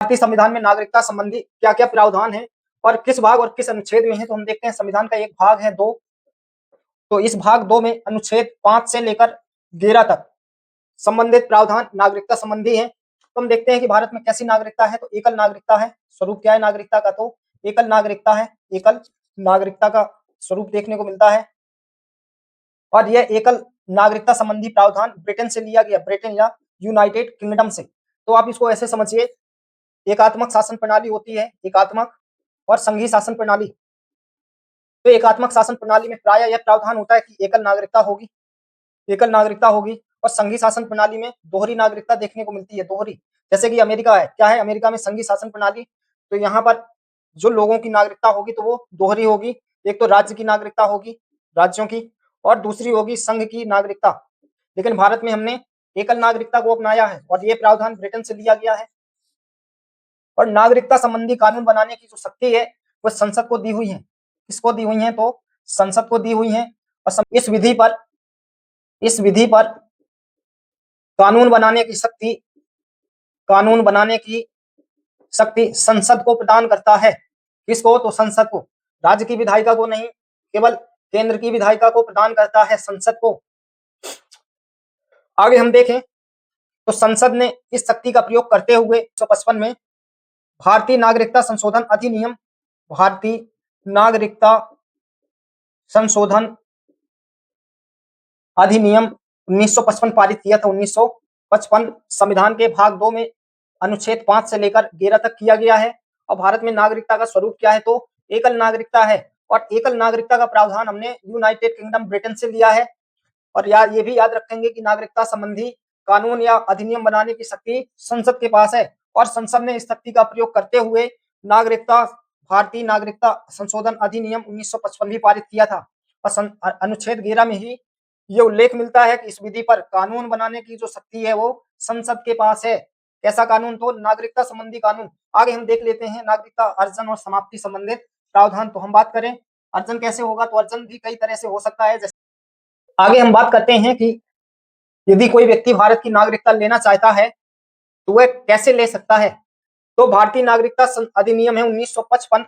भारतीय संविधान में नागरिकता संबंधी क्या क्या प्रावधान है और किस भाग और किस अनुच्छेद में है, तो हम देखते हैं संविधान का एक भाग है 2, तो इस भाग 2 में अनुच्छेद 5 से लेकर 11 तक संबंधित प्रावधान नागरिकता संबंधी है। तो हम देखते हैं कि भारत में कैसी नागरिकता है, तो एकल नागरिकता है। स्वरूप क्या है नागरिकता का, तो एकल नागरिकता है। एकल नागरिकता का स्वरूप देखने को मिलता है और यह एकल नागरिकता संबंधी प्रावधान ब्रिटेन से लिया गया, ब्रिटेन या यूनाइटेड किंगडम से। तो आप इसको ऐसे समझिए, एकात्मक शासन प्रणाली होती है, एकात्मक और संघीय शासन प्रणाली। तो एकात्मक शासन प्रणाली में प्रायः यह प्रावधान होता है कि एकल नागरिकता होगी, एकल नागरिकता होगी, और संघीय शासन प्रणाली में दोहरी नागरिकता देखने को मिलती है, दोहरी। जैसे कि अमेरिका है, क्या है अमेरिका में संघीय शासन प्रणाली, तो यहाँ पर जो लोगों की नागरिकता होगी तो वो दोहरी होगी। एक तो राज्य की नागरिकता होगी, राज्यों की, और दूसरी होगी संघ की नागरिकता। लेकिन भारत में हमने एकल नागरिकता को अपनाया है और ये प्रावधान ब्रिटेन से लिया गया है। और नागरिकता संबंधी कानून बनाने की जो शक्ति है वो संसद को दी हुई है। किसको दी हुई है, तो संसद को दी हुई है। और इस विधि पर कानून बनाने की शक्ति, कानून बनाने की शक्ति संसद को प्रदान करता है। किसको, तो संसद को, राज्य की विधायिका को नहीं, केवल केंद्र की विधायिका को प्रदान करता है, संसद को। आगे हम देखें तो संसद ने इस शक्ति का प्रयोग करते हुए 1955 में भारतीय नागरिकता संशोधन अधिनियम, भारतीय नागरिकता संशोधन अधिनियम 1955 पारित किया था। 1955 संविधान के भाग 2 में अनुच्छेद 5 से लेकर 11 तक किया गया है। और भारत में नागरिकता का स्वरूप क्या है, तो एकल नागरिकता है। और एकल नागरिकता का प्रावधान हमने यूनाइटेड किंगडम ब्रिटेन से लिया है। और ये भी याद रखेंगे कि नागरिकता संबंधी कानून या अधिनियम बनाने की शक्ति संसद के पास है और संसद ने इस शक्ति का प्रयोग करते हुए नागरिकता, भारतीय नागरिकता संशोधन अधिनियम 1955 भी पारित किया था। और अनुच्छेद 11 में ही ये उल्लेख मिलता है कि इस विधि पर कानून बनाने की जो शक्ति है वो संसद के पास है। कैसा कानून, तो नागरिकता संबंधी कानून। आगे हम देख लेते हैं नागरिकता अर्जन और समाप्ति संबंधित प्रावधान। तो हम बात करें अर्जन कैसे होगा, तो अर्जन भी कई तरह से हो सकता है। जैसे आगे हम बात करते हैं कि यदि कोई व्यक्ति भारत की नागरिकता लेना चाहता है तो वह कैसे ले सकता है। तो भारतीय नागरिकता अधिनियम है 1955,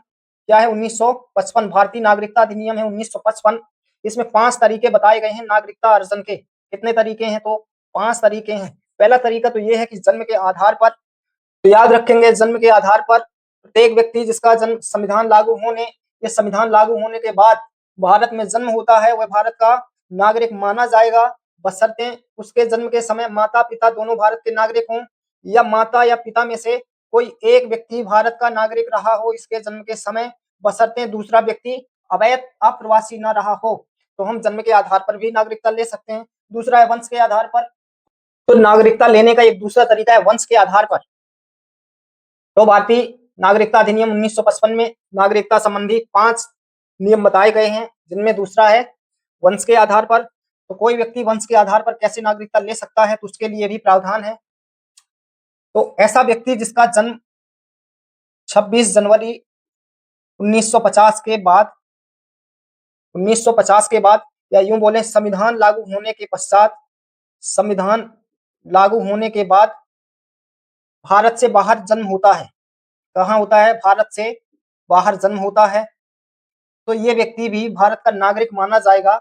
क्या है 1955, भारतीय नागरिकता अधिनियम है 1955। इसमें 5 तरीके बताए गए हैं नागरिकता अर्जन के। कितने तरीके हैं, तो 5 तरीके हैं। पहला तरीका तो यह है कि जन्म के आधार पर, तो याद रखेंगे जन्म के आधार पर प्रत्येक व्यक्ति जिसका जन्म संविधान लागू होने या संविधान लागू होने के बाद भारत में जन्म होता है वह भारत का नागरिक माना जाएगा, बशर्ते उसके जन्म के समय माता पिता दोनों भारत के नागरिक हों या माता या पिता में से कोई एक व्यक्ति भारत का नागरिक रहा हो इसके जन्म के समय, बशर्ते दूसरा व्यक्ति अवैध अप्रवासी न रहा हो। तो हम जन्म के आधार पर भी नागरिकता ले सकते हैं। दूसरा है वंश के आधार पर, तो नागरिकता लेने का एक दूसरा तरीका है वंश के आधार पर। तो भारतीय नागरिकता अधिनियम 1955 में नागरिकता संबंधी 5 नियम बताए गए हैं, जिनमें दूसरा है वंश के आधार पर। तो कोई व्यक्ति वंश के आधार पर कैसे नागरिकता ले सकता है, तो उसके लिए भी प्रावधान है। तो ऐसा व्यक्ति जिसका जन्म 26 जनवरी 1950 के बाद, 1950 के बाद, या यूं बोले संविधान लागू होने के पश्चात, संविधान लागू होने के बाद भारत से बाहर जन्म होता है। कहाँ होता है, भारत से बाहर जन्म होता है, तो ये व्यक्ति भी भारत का नागरिक माना जाएगा,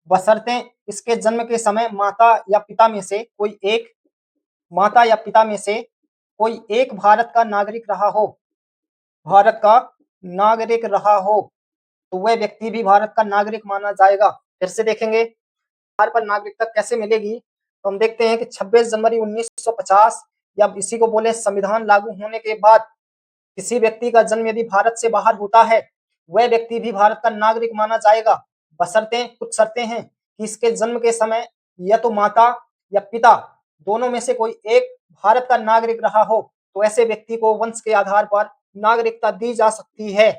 बशर्ते इसके जन्म के समय माता या पिता में से कोई एक, माता या पिता में से कोई एक भारत का नागरिक रहा हो, भारत का नागरिक रहा हो, तो वह व्यक्ति भी भारत का नागरिक माना जाएगा। फिर से देखेंगे आधार पर नागरिकता कैसे मिलेगी, तो हम देखते हैं कि 26 जनवरी 1950 या इसी को बोले संविधान लागू होने के बाद किसी व्यक्ति का जन्म यदि भारत से बाहर होता है वह व्यक्ति भी भारत का नागरिक माना जाएगा, बशर्ते कुछ शर्तें हैं कि इसके जन्म के समय या तो माता या पिता दोनों में से कोई एक भारत का नागरिक रहा हो, तो ऐसे व्यक्ति को वंश के आधार पर नागरिकता दी जा सकती है।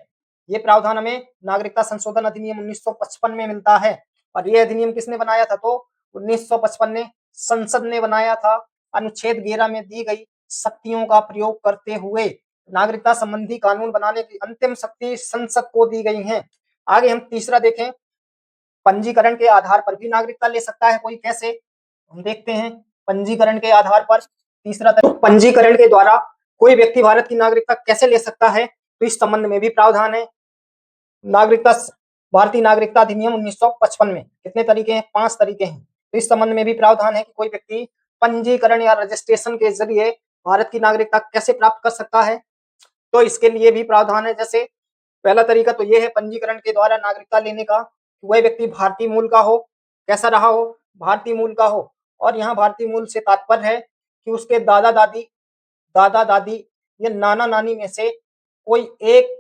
ये प्रावधान हमें नागरिकता संशोधन अधिनियम 1955 में मिलता है। और ये अधिनियम किसने बनाया था, तो 1955 ने संसद ने बनाया था। अनुच्छेद 11 में दी गई शक्तियों का प्रयोग करते हुए नागरिकता संबंधी कानून बनाने की अंतिम शक्ति संसद को दी गई है। आगे हम तीसरा देखें, पंजीकरण के आधार पर भी नागरिकता ले सकता है कोई, कैसे हम देखते हैं। पंजीकरण के आधार पर तीसरा पंजीकरण के द्वारा कोई व्यक्ति भारत की नागरिकता कैसे ले सकता है, तो इस संबंध में भी प्रावधान है। नागरिकता भारतीय नागरिकता अधिनियम 1955 में कितने तरीके हैं, 5 तरीके हैं। तो इस संबंध में भी प्रावधान है कि कोई व्यक्ति पंजीकरण या रजिस्ट्रेशन के जरिए भारत की नागरिकता कैसे प्राप्त कर सकता है, तो इसके लिए भी प्रावधान है। जैसे पहला तरीका तो ये है पंजीकरण के द्वारा नागरिकता लेने का, वह व्यक्ति भारतीय मूल का हो, कैसा रहा हो, भारतीय मूल का हो। और यहाँ भारतीय मूल से तात्पर्य है कि उसके दादा दादी या नाना नानी में से कोई एक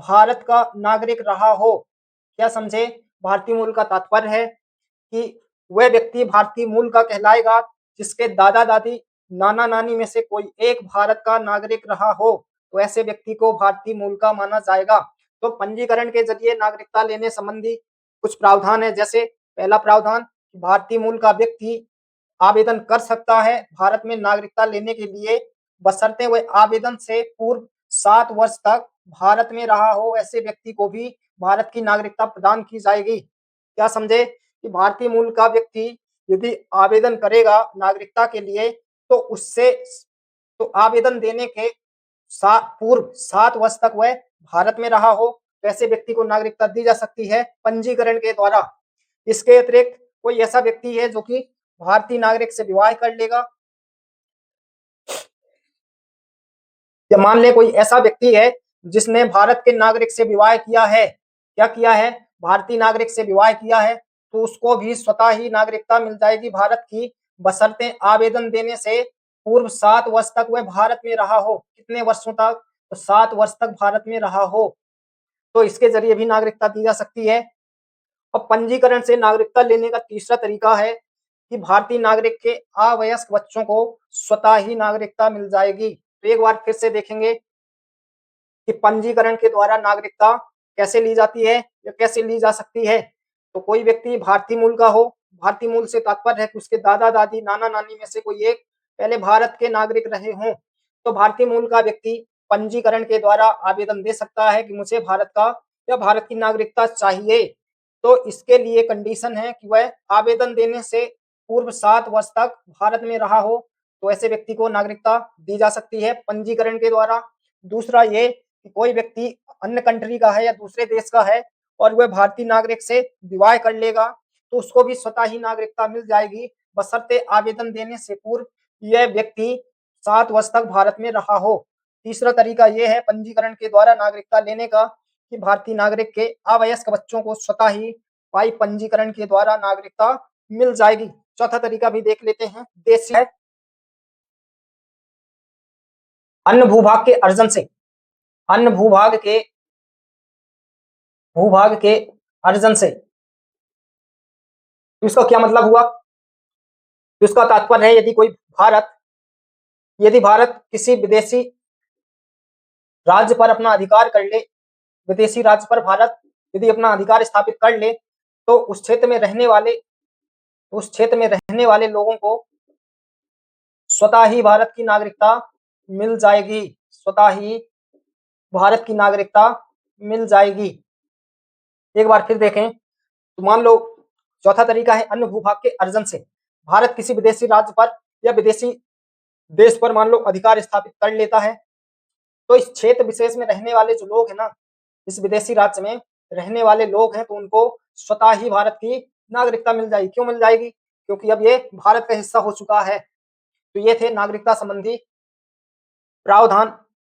भारत का नागरिक रहा हो। क्या समझे, भारतीय मूल का तात्पर्य है कि वह व्यक्ति भारतीय मूल का कहलाएगा जिसके दादा दादी नाना नानी में से कोई एक भारत का नागरिक रहा हो, तो ऐसे व्यक्ति को भारतीय मूल का माना जाएगा। तो पंजीकरण के जरिए नागरिकता लेने संबंधी कुछ प्रावधान है। जैसे पहला प्रावधान, भारतीय मूल का व्यक्ति आवेदन कर सकता है भारत में नागरिकता लेने के लिए, बशर्ते वह आवेदन से पूर्व 7 वर्ष तक भारत में रहा हो। ऐसे व्यक्ति को भी भारत की नागरिकता प्रदान की जाएगी। क्या समझे कि भारतीय मूल का व्यक्ति यदि आवेदन करेगा नागरिकता के लिए, तो उससे तो आवेदन देने के पूर्व 7 वर्ष तक वह भारत में रहा हो, तो ऐसे व्यक्ति को नागरिकता दी जा सकती है पंजीकरण के द्वारा। इसके अतिरिक्त कोई ऐसा व्यक्ति है जो कि भारतीय नागरिक से विवाह कर लेगा, या मान ले कोई ऐसा व्यक्ति है जिसने भारत के नागरिक से विवाह किया है, क्या किया है, भारतीय नागरिक से विवाह किया है, तो उसको भी स्वतः ही नागरिकता मिल जाएगी भारत की, बशर्ते आवेदन देने से पूर्व 7 वर्ष तक वह भारत में रहा हो। कितने वर्षों तक, तो 7 वर्ष तक भारत में रहा हो, तो इसके जरिए भी नागरिकता दी जा सकती है। और पंजीकरण से नागरिकता लेने का तीसरा तरीका है कि भारतीय नागरिक के अवयस्क बच्चों को स्वतः ही नागरिकता मिल जाएगी। तो एक बार फिर से देखेंगे कि पंजीकरण के द्वारा नागरिकता कैसे ली जाती है या कैसे ली जा सकती है। तो कोई व्यक्ति भारतीय मूल का हो, भारतीय मूल से तात्पर्य है कि उसके दादा दादी नाना नानी में से कोई एक पहले भारत के नागरिक रहे हों, तो भारतीय मूल का व्यक्ति पंजीकरण के द्वारा आवेदन दे सकता है कि मुझे भारत का या भारत की नागरिकता चाहिए। तो इसके लिए कंडीशन है कि वह आवेदन देने से पूर्व 7 वर्ष तक भारत में रहा हो, तो ऐसे व्यक्ति को नागरिकता दी जा सकती है पंजीकरण के द्वारा। दूसरा ये कि कोई व्यक्ति अन्य कंट्री का है या दूसरे देश का है और वह भारतीय नागरिक से विवाह कर लेगा, तो उसको भी स्वतः ही नागरिकता मिल जाएगी, बशर्ते आवेदन देने से पूर्व यह व्यक्ति 7 वर्ष तक भारत में रहा हो। तीसरा तरीका यह है पंजीकरण के द्वारा नागरिकता लेने का कि भारतीय नागरिक के अवयस्क बच्चों को स्वतः ही भाई पंजीकरण के द्वारा नागरिकता मिल जाएगी। चौथा तरीका भी देख लेते हैं, देशी है अन्य भूभाग के अर्जन से, अन्य भूभाग के अर्जन से, तो इसका क्या मतलब हुआ, तो इसका तात्पर्य है यदि भारत किसी विदेशी राज्य पर अपना अधिकार कर ले, विदेशी राज्य पर भारत यदि अपना अधिकार स्थापित कर ले, तो उस क्षेत्र में रहने वाले लोगों को स्वतः ही भारत की नागरिकता मिल जाएगी, स्वतः ही भारत की नागरिकता मिल जाएगी। एक बार फिर देखें तो मान लो चौथा तरीका है अन्य भूभाग के अर्जन से, भारत किसी विदेशी राज्य पर या विदेशी देश पर मान लो अधिकार स्थापित कर लेता है, तो इस क्षेत्र विशेष में रहने वाले जो लोग हैं ना, इस विदेशी राज्य में रहने वाले लोग हैं, तो उनको स्वतः ही भारत की नागरिकता मिल जाएगी। क्यों मिल जाएगी, क्योंकि अब ये भारत का हिस्सा हो चुका है। तो ये थे नागरिकता संबंधी प्रावधान।